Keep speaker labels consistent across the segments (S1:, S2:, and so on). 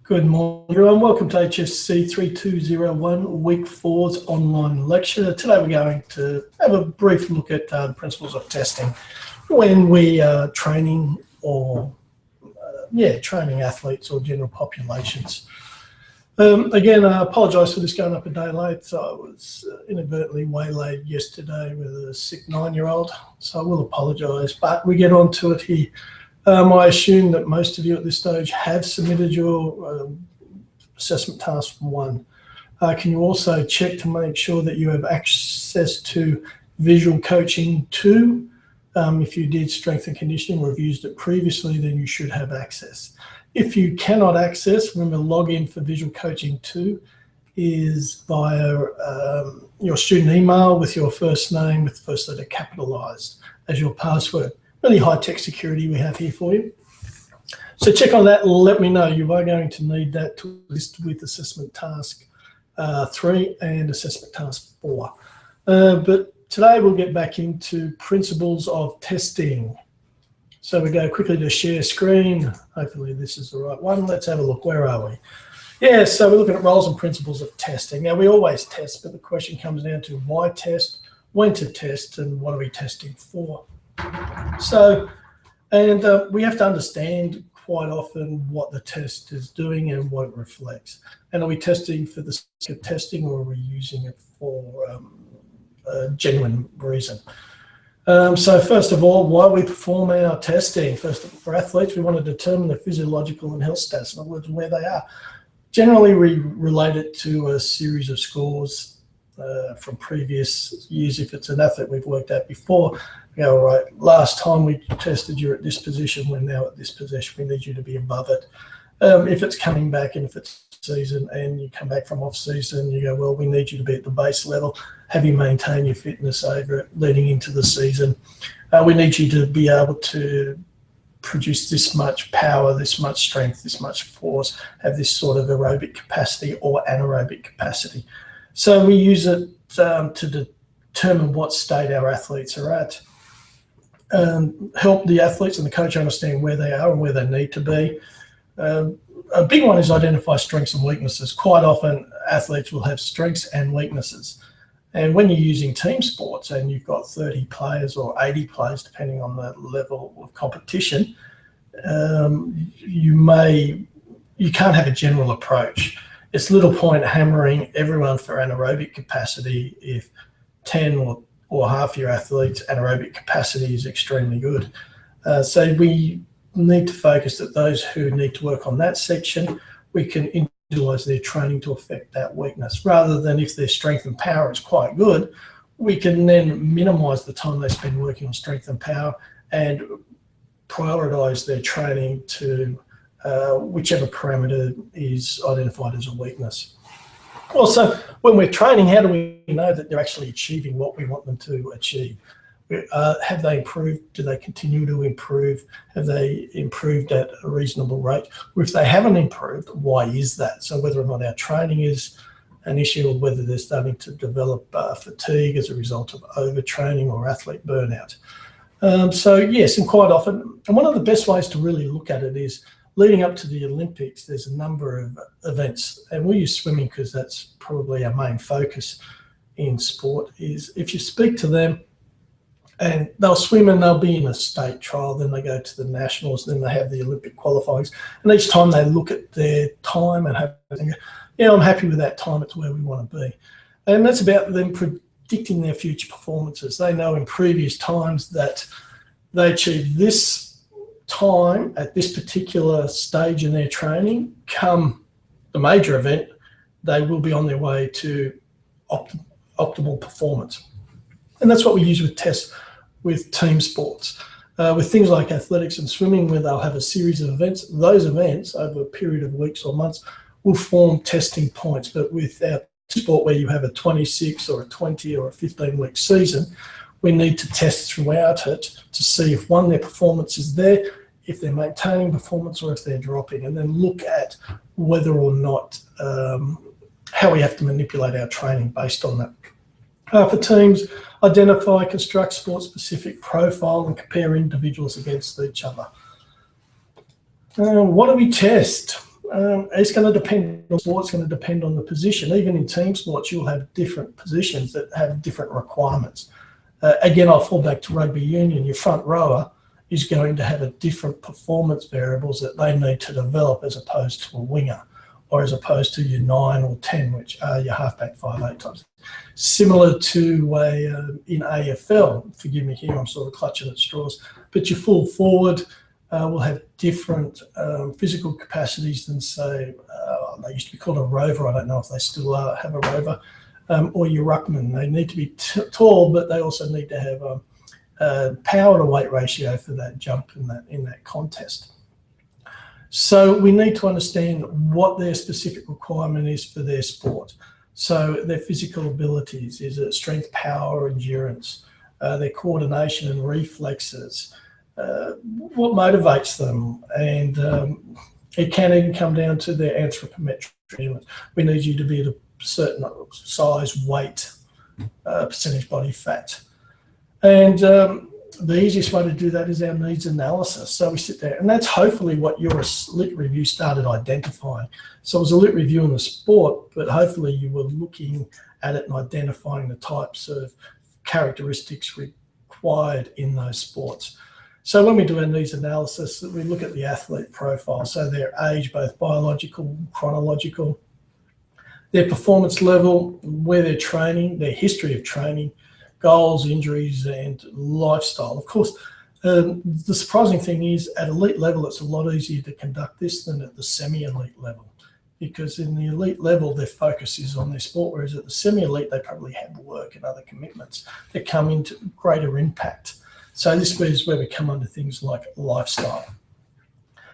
S1: Good morning, everyone. Welcome to HSC3201 Week 4's online lecture. Today we're going to have a brief look at the principles of testing when we are training or, training athletes or general populations. Again, I apologise for this going up a day late. So I was inadvertently waylaid yesterday with a sick 9-year-old, so I will apologise, but we get on to it here. I assume that most of you at this stage have submitted your assessment task 1. Can you also check to make sure that you have access to visual coaching 2? If you did strength and conditioning or have used it previously, then you should have access. If you cannot access, remember login for visual coaching 2 is via your student email with your first name with the first letter capitalised as your password. Really high-tech security we have here for you. So check on that, let me know. You are going to need that to list with assessment task 3 and assessment task 4. But today we'll get back into principles of testing. So we go quickly to share screen. Hopefully this is the right one. Let's have a look. Where are we? Yeah, so we're looking at roles and principles of testing. Now we always test, but the question comes down to why test, when to test, and what are we testing for? So, we have to understand quite often what the test is doing and what it reflects. And are we testing for the sake of testing, or are we using it for a genuine reason? So first of all, why we perform our testing. First, for athletes, we want to determine their physiological and health status, in other words, where they are. Generally, we relate it to a series of scores from previous years. If it's an athlete we've worked at before, we go, all right, last time we tested you at this position, we're now at this position, we need you to be above it. If it's coming back and if it's season and you come back from off season, you go, well, we need you to be at the base level. Have you maintained your fitness over it leading into the season? We need you to be able to produce this much power, this much strength, this much force, have this sort of aerobic capacity or anaerobic capacity. So we use it to determine what state our athletes are at, help the athletes and the coach understand where they are and where they need to be. A big one is identify strengths and weaknesses. Quite often athletes will have strengths and weaknesses. And when you're using team sports and you've got 30 players or 80 players, depending on the level of competition, you can't have a general approach. It's little point hammering everyone for anaerobic capacity if 10 or half your athletes' anaerobic capacity is extremely good. So we need to focus that those who need to work on that section, we can individualise their training to affect that weakness, rather than if their strength and power is quite good, we can then minimise the time they spend working on strength and power and prioritise their training to whichever parameter is identified as a weakness. Also, when we're training, how do we know that they're actually achieving what we want them to achieve? Have they improved? Do they continue to improve? Have they improved at a reasonable rate? Or if they haven't improved, why is that? So whether or not our training is an issue, or whether they're starting to develop fatigue as a result of overtraining or athlete burnout. So yes, and quite often, and one of the best ways to really look at it is leading up to the Olympics, there's a number of events, and we use swimming because that's probably our main focus in sport, is if you speak to them and they'll swim and they'll be in a state trial, then they go to the nationals, then they have the Olympic qualifiers, and each time they look at their time and have, yeah, I'm happy with that time, it's where we want to be. And that's about them predicting their future performances. They know in previous times that they achieved this time at this particular stage in their training. Come the major event, they will be on their way to optimal performance. And that's what we use with tests with team sports. With things like athletics and swimming, where they'll have a series of events, those events over a period of weeks or months will form testing points. But with our sport, where you have a 26 or a 20 or a 15-week season, we need to test throughout it to see if, one, their performance is there, if they're maintaining performance, or if they're dropping, and then look at whether or not how we have to manipulate our training based on that. For teams, identify, construct sport-specific profile and compare individuals against each other. What do we test? It's going to depend on sport. It's going to depend on the position. Even in team sports, you'll have different positions that have different requirements. Again, I'll fall back to rugby union. Your front rower is going to have a different performance variables that they need to develop as opposed to a winger, or as opposed to your 9 or 10, which are your halfback 5'8" types. Similar to in AFL, forgive me here, I'm sort of clutching at straws, but your full forward will have different physical capacities than, say, they used to be called a rover. I don't know if they still have a rover, or your ruckman. They need to be tall, but they also need to have a power to weight ratio for that jump in that contest. So we need to understand what their specific requirement is for their sport. So their physical abilities, is it strength, power, endurance, their coordination and reflexes, what motivates them, and it can even come down to their anthropometric measurements. We need you to be at a certain size, weight, percentage body fat. And the easiest way to do that is our needs analysis. So we sit there, and that's hopefully what your lit review started identifying. So it was a lit review in the sport, but hopefully you were looking at it and identifying the types of characteristics required in those sports. So when we do our needs analysis, we look at the athlete profile, so their age, both biological and chronological, their performance level, where they're training, their history of training, goals, injuries, and lifestyle. Of course, the surprising thing is at elite level, it's a lot easier to conduct this than at the semi-elite level, because in the elite level, their focus is on their sport, whereas at the semi-elite, they probably have work and other commitments that come into greater impact. So this is where we come under things like lifestyle.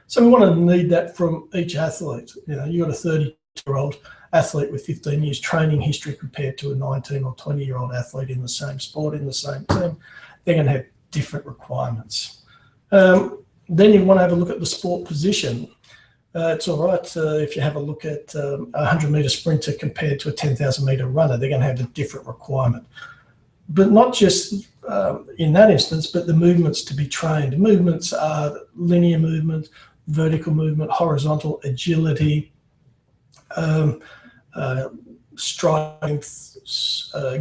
S1: So we want to need that from each athlete. You know, you've got a 32-year-old athlete with 15 years training history compared to a 19 or 20-year-old athlete in the same sport, in the same team. They're going to have different requirements. Then you want to have a look at the sport position. It's all right if you have a look at a 100-metre sprinter compared to a 10,000-metre runner. They're going to have a different requirement. But not just in that instance, but the movements to be trained. Movements are linear movement, vertical movement, horizontal, agility, strength,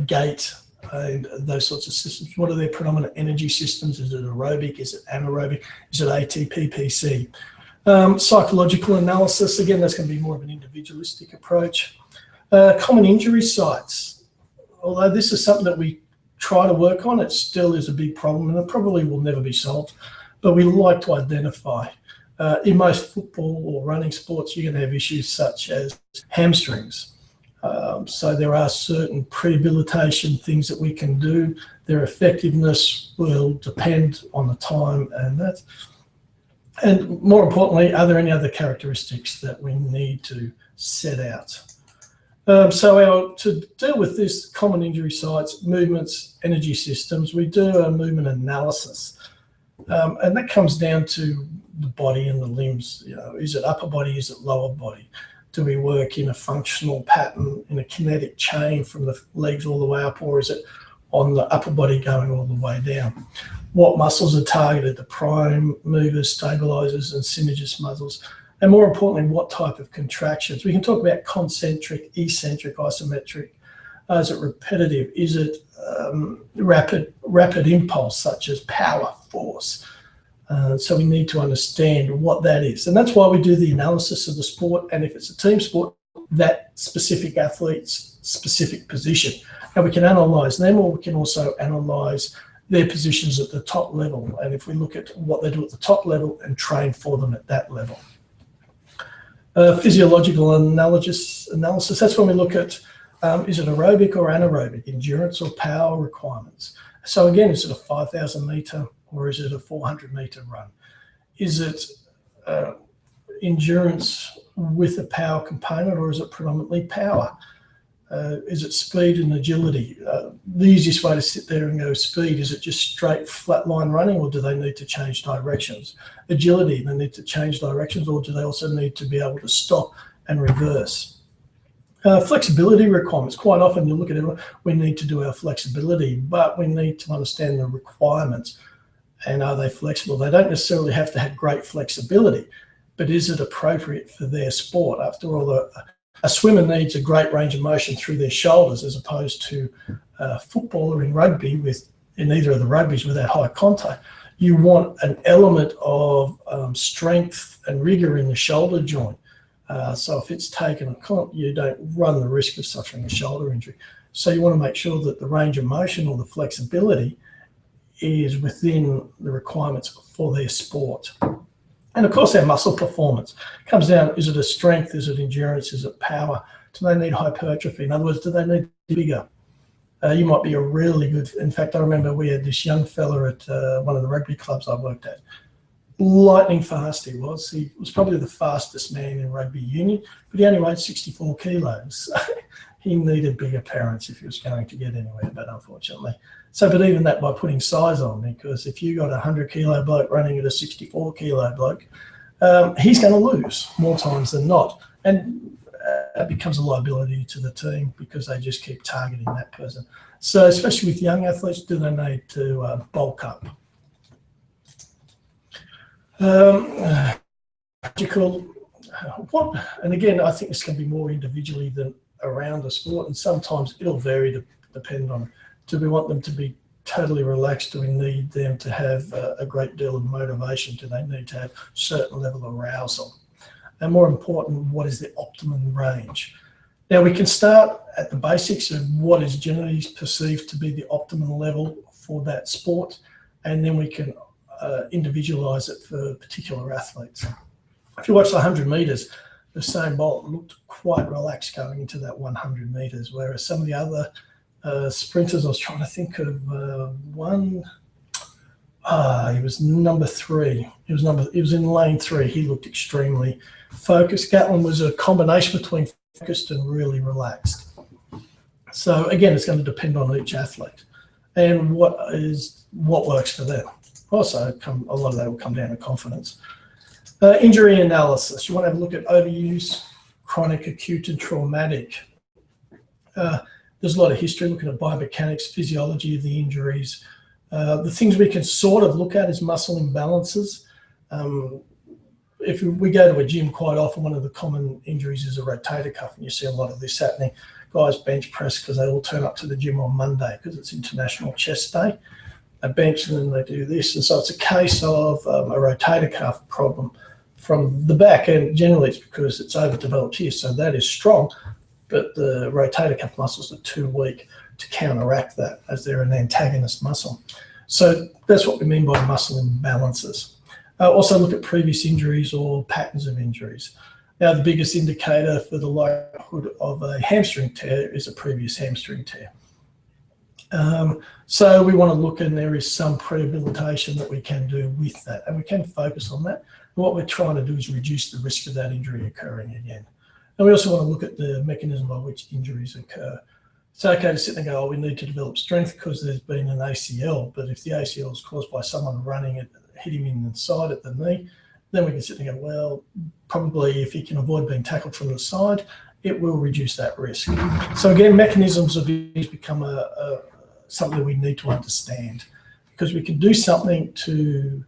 S1: gait, and those sorts of systems. What are their predominant energy systems? Is it aerobic? Is it anaerobic? Is it ATP, PC? Psychological analysis, again, that's going to be more of an individualistic approach. Common injury sites. Although this is something that we try to work on, it still is a big problem, and it probably will never be solved, but we like to identify. In most football or running sports, you're going to have issues such as hamstrings. So there are certain prehabilitation things that we can do. Their effectiveness will depend on the time and that. And more importantly, are there any other characteristics that we need to set out? To deal with this common injury sites, movements, energy systems, we do a movement analysis. And that comes down to the body and the limbs. You know, is it upper body? Is it lower body? Do we work in a functional pattern, in a kinetic chain from the legs all the way up, or is it on the upper body going all the way down? What muscles are targeted? The prime movers, stabilizers, and synergist muscles. And more importantly, what type of contractions? We can talk about concentric, eccentric, isometric. Is it repetitive? Is it rapid impulse, such as power, force? So we need to understand what that is. And that's why we do the analysis of the sport. And if it's a team sport, that specific athlete's specific position. And we can analyse them, or we can also analyse their positions at the top level. And if we look at what they do at the top level and train for them at that level. Physiological analysis, that's when we look at is it aerobic or anaerobic, endurance or power requirements. So again, is it a 5,000 metre or is it a 400 metre run? Is it endurance with a power component, or is it predominantly power? Is it speed and agility? The easiest way to sit there and go speed, is it just straight flat line running, or do they need to change directions? Agility, they need to change directions, or do they also need to be able to stop and reverse? Flexibility requirements. Quite often you look at it, we need to do our flexibility, but we need to understand the requirements and are they flexible? They don't necessarily have to have great flexibility, but is it appropriate for their sport? After all, a swimmer needs a great range of motion through their shoulders, as opposed to a footballer in rugby in either of the rugbies with that high contact. You want an element of strength and rigor in the shoulder joint. So if it's taken, you don't run the risk of suffering a shoulder injury. So you want to make sure that the range of motion or the flexibility is within the requirements for their sport. And of course, their muscle performance comes down, is it a strength, is it endurance, is it power? Do they need hypertrophy? In other words, do they need bigger? You might be a really good, in fact, I remember we had this young fella at one of the rugby clubs I worked at. Lightning fast he was. He was probably the fastest man in rugby union, but he only weighed 64 kilos. He needed bigger parents if he was going to get anywhere, but unfortunately. So, but even that by putting size on, because if you got a 100-kilo bloke running at a 64-kilo bloke, he's going to lose more times than not. And it becomes a liability to the team because they just keep targeting that person. So especially with young athletes, do they need to bulk up? And again, I think this can be more individually than around the sport, and sometimes it'll vary to depend on, do we want them to be totally relaxed? Do we need them to have a great deal of motivation? Do they need to have a certain level of arousal? And more important, what is the optimum range? Now, we can start at the basics of what is generally perceived to be the optimum level for that sport, and then we can individualize it for particular athletes. If you watch the 100 meters, Usain Bolt looked quite relaxed going into that 100 meters, whereas some of the other sprinters, I was trying to think of one. He was number 3. He was in lane 3. He looked extremely focused. Gatlin was a combination between focused and really relaxed. So again, it's going to depend on each athlete and what works for them. Also, a lot of that will come down to confidence. Injury analysis. You want to have a look at overuse, chronic, acute, and traumatic. There's a lot of history looking at biomechanics, physiology of the injuries. The things we can sort of look at is muscle imbalances. If we go to a gym quite often, one of the common injuries is a rotator cuff, and you see a lot of this happening. Guys bench press because they all turn up to the gym on Monday because it's International Chest Day. They bench and then they do this. And so it's a case of a rotator cuff problem from the back, and generally it's because it's overdeveloped here. So that is strong, but the rotator cuff muscles are too weak to counteract that as they're an antagonist muscle. So that's what we mean by muscle imbalances. Also look at previous injuries or patterns of injuries. Now, the biggest indicator for the likelihood of a hamstring tear is a previous hamstring tear. So we want to look, and there is some rehabilitation that we can do with that, and we can focus on that. And what we're trying to do is reduce the risk of that injury occurring again. And we also want to look at the mechanism by which injuries occur. It's okay to sit there and go, oh, we need to develop strength because there's been an ACL, but if the ACL is caused by someone running it, hitting him in the side at the knee, then we can sit there and go, well, probably if he can avoid being tackled from the side, it will reduce that risk. So again, mechanisms of injuries become something we need to understand, because we can do something to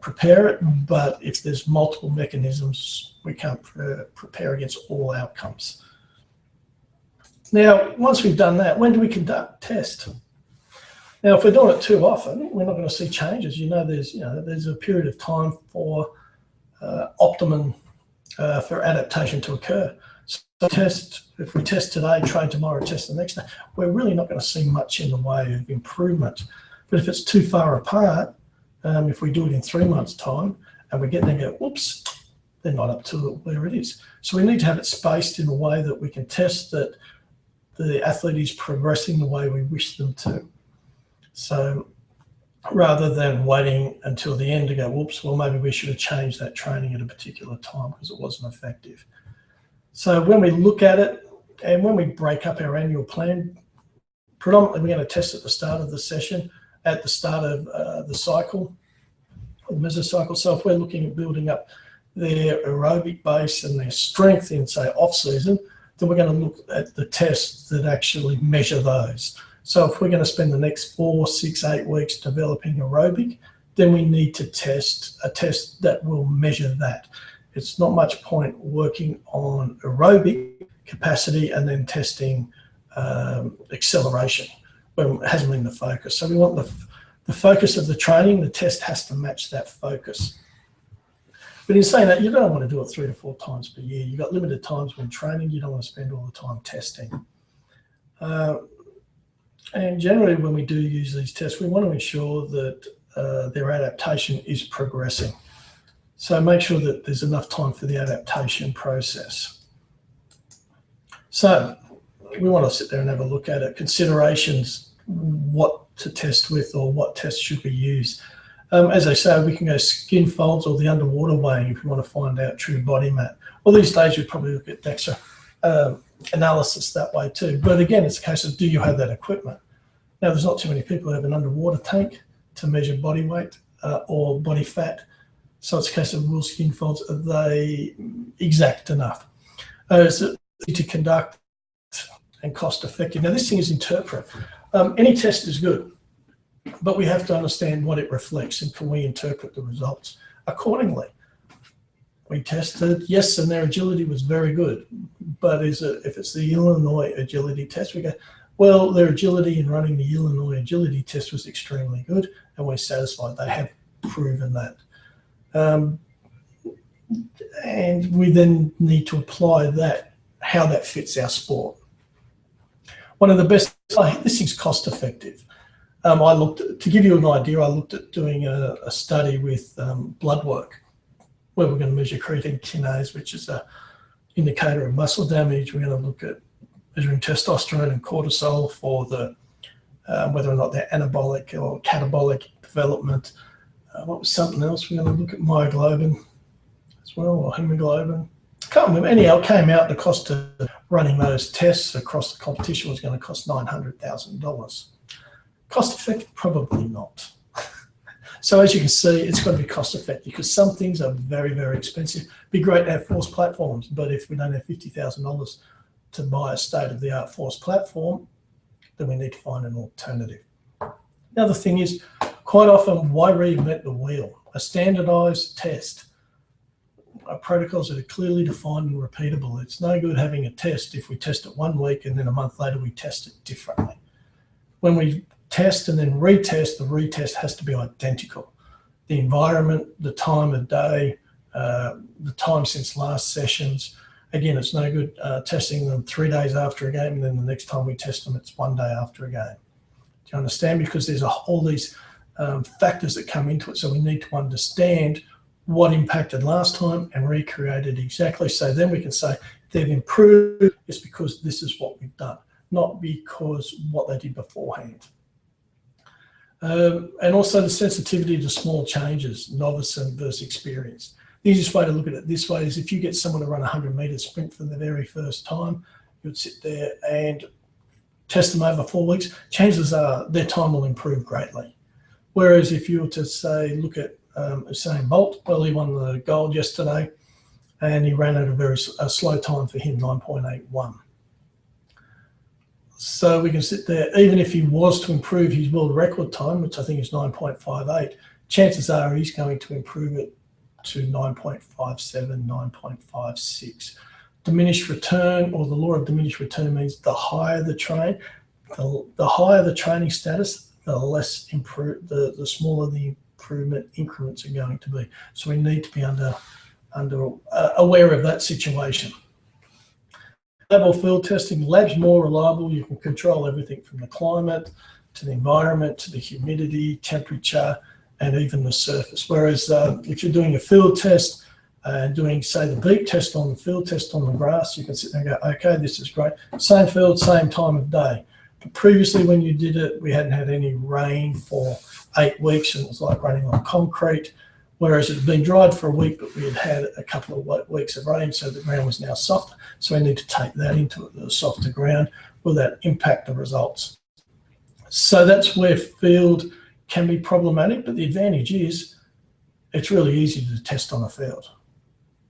S1: prepare it, but if there's multiple mechanisms, we can't prepare against all outcomes. Now, once we've done that, when do we conduct test? Now, if we're doing it too often, we're not going to see changes. There's a period of time for optimum for adaptation to occur. So if we test today, train tomorrow, test the next day, we're really not going to see much in the way of improvement. But if it's too far apart, if we do it in 3 months' time and we get there and go, oops, they're not up to where it is. So we need to have it spaced in a way that we can test that the athlete is progressing the way we wish them to. So rather than waiting until the end to go, whoops, well, maybe we should have changed that training at a particular time because it wasn't effective. So when we look at it and when we break up our annual plan, predominantly we're going to test at the start of the session, at the start of the cycle, the mesocycle. So if we're looking at building up their aerobic base and their strength in, say, off-season, then we're going to look at the tests that actually measure those. So if we're going to spend the next 4, 6, 8 weeks developing aerobic, then we need to test a test that will measure that. it's not much point working on aerobic capacity and then testing acceleration when it hasn't been the focus. So we want the focus of the training, the test has to match that focus. But in saying that, you don't want to do it 3 to 4 times per year. You've got limited times when training. You don't want to spend all the time testing. And generally, when we do use these tests, we want to ensure that their adaptation is progressing. So make sure that there's enough time for the adaptation process. So we want to sit there and have a look at it. Considerations, what to test with or what tests should we use. As I say, we can go skin folds or the underwater weighing if you want to find out true body mass. Well, these days you'd probably look at DEXA analysis that way too. But again, it's a case of, do you have that equipment? Now, there's not too many people who have an underwater tank to measure body weight or body fat. So it's a case of, will skin folds, are they exact enough? Is it easy to conduct and cost effective? Now, this thing is interpret. Any test is good, but we have to understand what it reflects and can we interpret the results accordingly. We tested, yes, and their agility was very good, but if it's the Illinois agility test, we go, well, their agility in running the Illinois agility test was extremely good, and we're satisfied they have proven that. And we then need to apply that, how that fits our sport. One of the best, this thing's cost effective. To give you an idea, I looked at doing a study with blood work, where we're going to measure creatine kinase, which is an indicator of muscle damage. We're going to look at measuring testosterone and cortisol for the whether or not they're anabolic or catabolic development. What was something else? We're going to look at myoglobin as well, or hemoglobin. I can't remember. Anyhow, it came out the cost of running those tests across the competition was going to cost $900,000. Cost effective? Probably not. So as you can see, it's got to be cost effective because some things are very, very expensive. It'd be great to have force platforms, but if we don't have $50,000 to buy a state-of-the-art force platform, then we need to find an alternative. The other thing is, quite often, why reinvent the wheel? A standardized test, protocols that are clearly defined and repeatable. It's no good having a test if we test it 1 week and then a month later we test it differently. When we test and then retest, the retest has to be identical. The environment, the time of day, the time since last sessions. Again, it's no good testing them 3 days after a game and then the next time we test them, it's 1 day after a game. Do you understand? Because there's all these factors that come into it. So we need to understand what impacted last time and recreate it exactly. So then we can say they've improved, it's because this is what we've done, not because what they did beforehand. And also the sensitivity to small changes, novice and versus experience. The easiest way to look at it this way is if you get someone to run a 100-meter sprint for the very first time, you'd sit there and test them over 4 weeks, chances are their time will improve greatly. Whereas if you were to say, look at Usain Bolt, well, he won the gold yesterday and he ran at a slow time for him, 9.81. So we can sit there, even if he was to improve his world record time, which I think is 9.58, chances are he's going to improve it to 9.57, 9.56. Diminished return, or the law of diminished return, means the higher the train, the higher the training status, the less the smaller the improvement increments are going to be. So we need to be aware of that situation. Lab or field testing, lab's more reliable. You can control everything from the climate to the environment to the humidity, temperature, and even the surface. Whereas if you're doing a field test and doing, say, the beep test on the field test on the grass, you can sit there and go, okay, this is great. Same field, same time of day. But previously when you did it, we hadn't had any rain for 8 weeks and it was like running on concrete. Whereas it had been dried for a week, but we had had a couple of weeks of rain, so the ground was now softer. So we need to take that into the softer ground. Will that impact the results? So that's where field can be problematic, but the advantage is it's really easy to test on a field.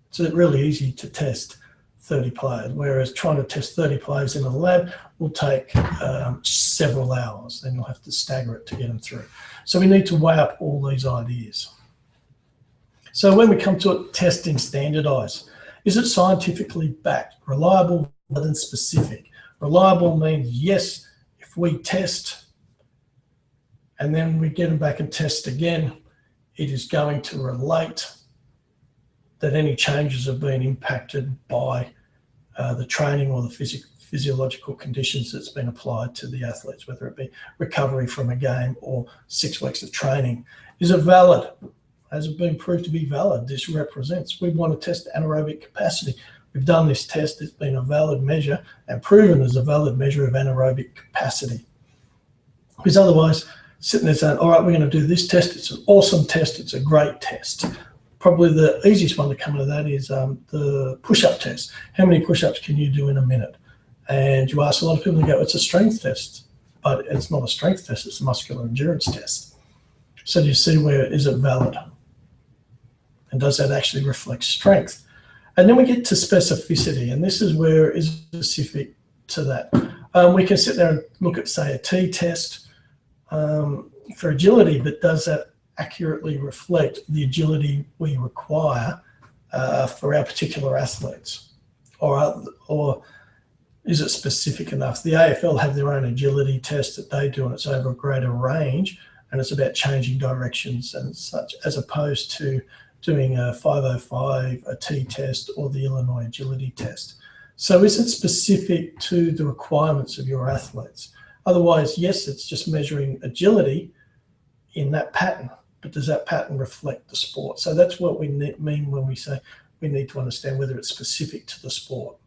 S1: It's really easy to test 30 players, whereas trying to test 30 players in a lab will take several hours. Then you'll have to stagger it to get them through. So we need to weigh up all these ideas. So when we come to it, testing standardized. Is it scientifically backed, reliable, rather than specific? Reliable means, yes, if we test and then we get them back and test again, it is going to relate that any changes have been impacted by the training or the physiological conditions that's been applied to the athletes, whether it be recovery from a game or 6 weeks of training. Is it valid? Has it been proved to be valid? This represents, we want to test anaerobic capacity. We've done this test, it's been a valid measure and proven as a valid measure of anaerobic capacity. Because otherwise, sitting there saying, all right, we're going to do this test, it's an awesome test, it's a great test. Probably the easiest one to come to that is the push-up test. How many push-ups can you do in a minute? And you ask a lot of people, and go, it's a strength test. But it's not a strength test, it's a muscular endurance test. So do you see where is it valid? And does that actually reflect strength? And then we get to specificity, and this is where it is specific to that. We can sit there and look at, say, a T test for agility, but does that accurately reflect the agility we require for our particular athletes? Or is it specific enough? The AFL have their own agility test that they do, and it's over a greater range, and it's about changing directions and such, as opposed to doing a 505, a T test, or the Illinois agility test. So is it specific to the requirements of your athletes? Otherwise, yes, it's just measuring agility in that pattern, but does that pattern reflect the sport? So that's what we mean when we say we need to understand whether it's specific to the sport.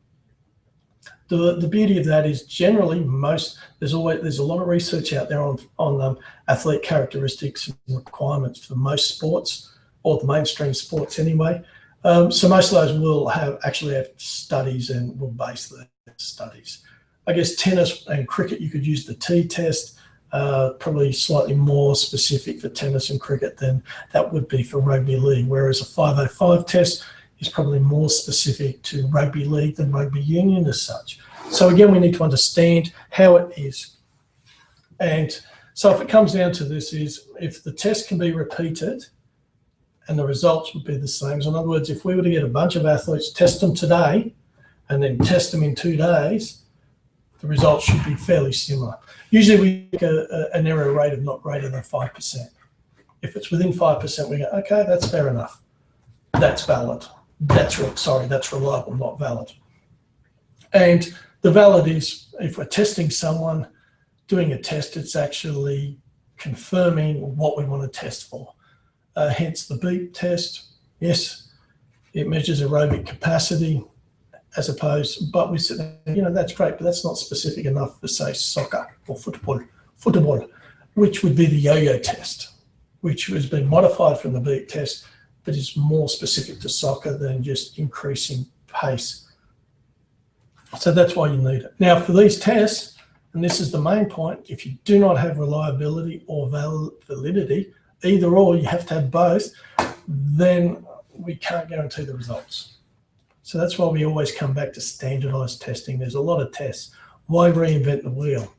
S1: The beauty of that is generally there's a lot of research out there on athlete characteristics and requirements for most sports, or the mainstream sports anyway. So most of those will actually have studies and will base their studies. I guess tennis and cricket, you could use the T test, probably slightly more specific for tennis and cricket than that would be for rugby league, whereas a 505 test is probably more specific to rugby league than rugby union as such. So again, we need to understand how it is. And so if it comes down to this is, if the test can be repeated and the results would be the same. So in other words, if we were to get a bunch of athletes, test them today, and then test them in 2 days, the results should be fairly similar. Usually we get an error rate of not greater than 5%. If it's within 5%, we go, okay, that's fair enough. That's valid. That's reliable, not valid. And the valid is, if we're testing someone, doing a test, it's actually confirming what we want to test for. Hence the beep test. Yes, it measures aerobic capacity as opposed, but we said, that's great, but that's not specific enough for, say, soccer or football, which would be the yo-yo test, which has been modified from the beep test, but is more specific to soccer than just increasing pace. So that's why you need it. Now, for these tests, and this is the main point, if you do not have reliability or validity, either or, you have to have both, then we can't guarantee the results. So that's why we always come back to standardized testing. There's a lot of tests. Why reinvent the wheel?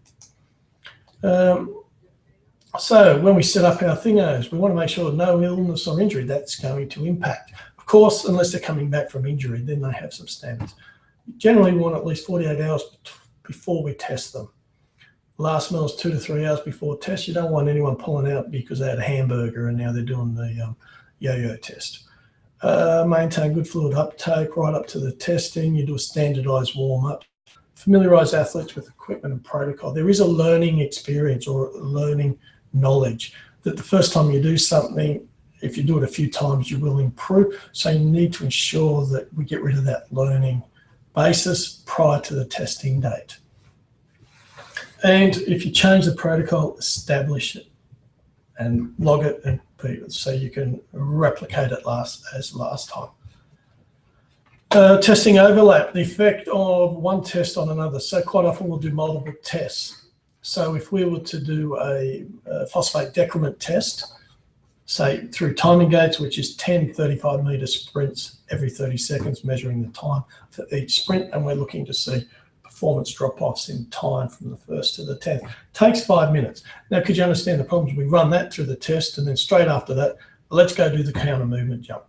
S1: So when we set up our thingos, we want to make sure no illness or injury that's going to impact. Of course, unless they're coming back from injury, then they have some standards. Generally, we want at least 48 hours before we test them. Last meal is 2 to 3 hours before test. You don't want anyone pulling out because they had a hamburger and now they're doing the yo-yo test. Maintain good fluid uptake right up to the testing. You do a standardized warm-up. Familiarize athletes with equipment and protocol. There is a learning experience or learning knowledge that the first time you do something, if you do it a few times, you will improve. So you need to ensure that we get rid of that learning basis prior to the testing date. And if you change the protocol, establish it and log it and so you can replicate it as last time. Testing overlap, the effect of one test on another. So quite often we'll do multiple tests. So if we were to do a phosphate decrement test, say through timing gates, which is 10 35-meter sprints every 30 seconds, measuring the time for each sprint, and we're looking to see performance drop-offs in time from the 1st to the 10th. Takes 5 minutes. Now, could you understand the problems? We run that through the test, and then straight after that, let's go do the counter movement jump.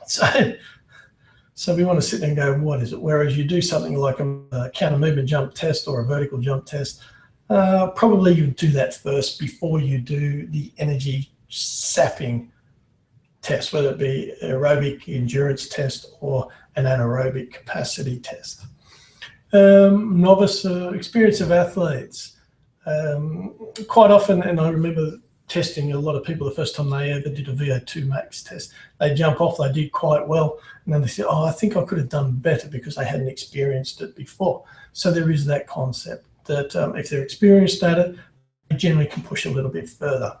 S1: So we want to sit there and go, what is it? Whereas you do something like a counter movement jump test or a vertical jump test, probably you do that first before you do the energy sapping test, whether it be aerobic endurance test or an anaerobic capacity test. Novice experience of athletes. Quite often, and I remember testing a lot of people the first time they ever did a VO2 max test, they jump off, they did quite well, and then they say, oh, I think I could have done better because they hadn't experienced it before. So there is that concept that if they're experienced at it, they generally can push a little bit further.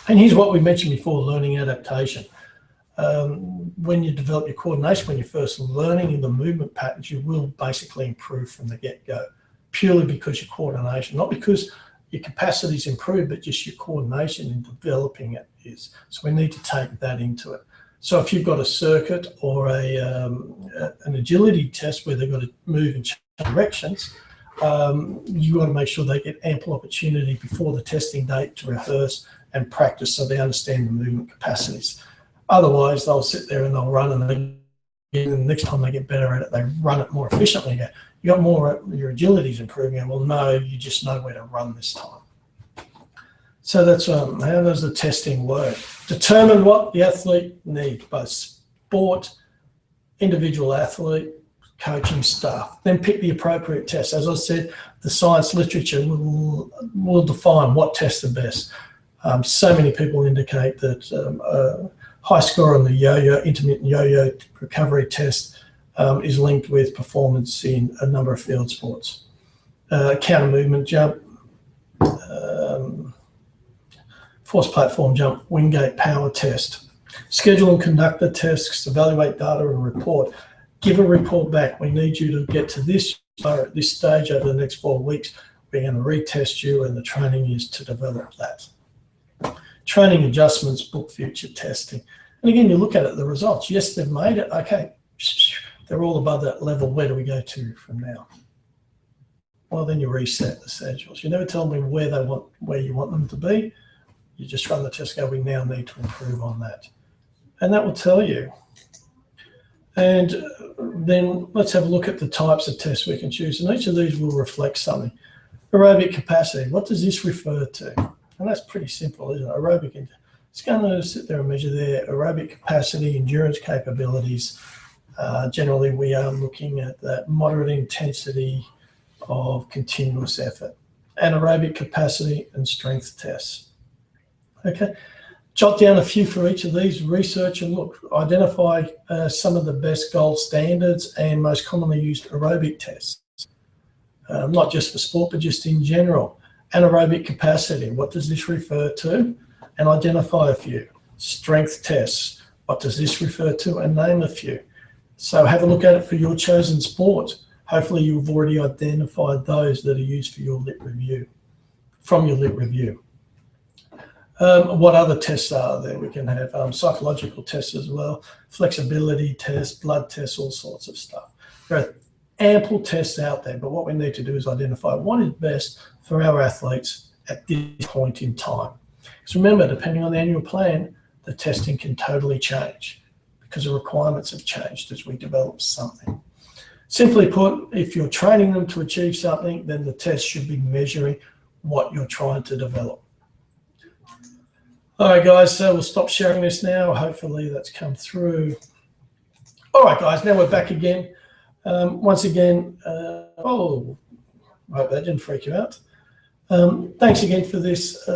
S1: And here's what we mentioned before, learning adaptation. When you develop your coordination, when you're first learning the movement patterns, you will basically improve from the get-go, purely because your coordination, not because your capacity is improved, but just your coordination in developing it is. So we need to take that into it. So if you've got a circuit or an agility test where they've got to move and change directions, you want to make sure they get ample opportunity before the testing date to rehearse and practice so they understand the movement capacities. Otherwise, they'll sit there and they'll run, and the next time they get better at it, they run it more efficiently. You got more, your agility's improving. Well, no, you just know where to run this time. So that's how does the testing work? Determine what the athlete needs, both sport, individual athlete, coaching staff. Then pick the appropriate test. As I said, the science literature will define what tests are best. So many people indicate that high score on the intermittent yo-yo recovery test is linked with performance in a number of field sports. Counter movement jump, force platform jump, Wingate power test. Schedule and conduct the tests, evaluate data and report. Give a report back. We need you to get to this at this stage over the next 4 weeks. We're going to retest you, and the training is to develop that. Training adjustments, book future testing. And again, you look at it, the results. Yes, they've made it. Okay, they're all above that level. Where do we go to from now? Well, then you reset the schedules. You never tell me where you want them to be. You just run the test, go, we now need to improve on that. And that will tell you. And then let's have a look at the types of tests we can choose. And each of these will reflect something. Aerobic capacity, what does this refer to? And that's pretty simple, isn't it? Aerobic, it's going to sit there and measure their aerobic capacity, endurance capabilities. Generally, we are looking at that moderate intensity of continuous effort, anaerobic capacity and strength tests. Okay, jot down a few for each of these, research and look, identify some of the best gold standards and most commonly used aerobic tests, not just for sport, but just in general. Anaerobic capacity, what does this refer to? And identify a few. Strength tests, what does this refer to? And name a few. So have a look at it for your chosen sport. Hopefully you've already identified those that are used for your lit review, from your lit review. What other tests are there? We can have psychological tests as well, flexibility tests, blood tests, all sorts of stuff. There are ample tests out there, but what we need to do is identify what is best for our athletes at this point in time. Because remember, depending on the annual plan, the testing can totally change because the requirements have changed as we develop something. Simply put, if you're training them to achieve something, then the test should be measuring what you're trying to develop. All right, guys, so we'll stop sharing this now. Hopefully that's come through. All right, guys, now we're back again. Once again, I hope that didn't freak you out. Thanks again for this.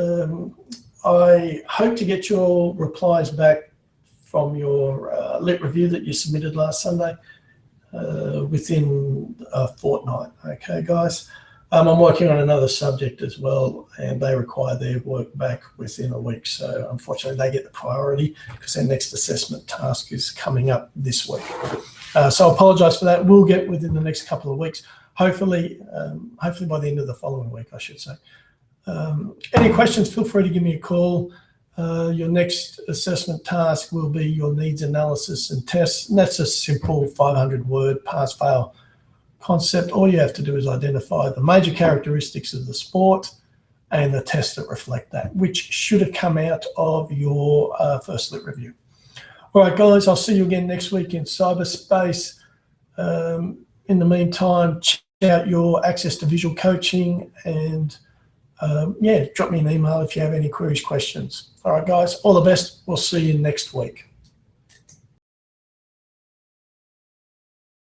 S1: I hope to get your replies back from your lit review that you submitted last Sunday within a fortnight. Okay, guys. I'm working on another subject as well, and they require their work back within a week. So unfortunately, they get the priority because their next assessment task is coming up this week. So I apologise for that. We'll get within the next couple of weeks. Hopefully by the end of the following week, I should say. Any questions, feel free to give me a call. Your next assessment task will be your needs analysis and tests. And that's a simple 500-word pass-fail concept. All you have to do is identify the major characteristics of the sport and the tests that reflect that, which should have come out of your first lit review. All right, guys, I'll see you again next week in cyberspace. In the meantime, check out your access to visual coaching and yeah, drop me an email if you have any queries, questions. All right, guys, all the best. We'll see you next week.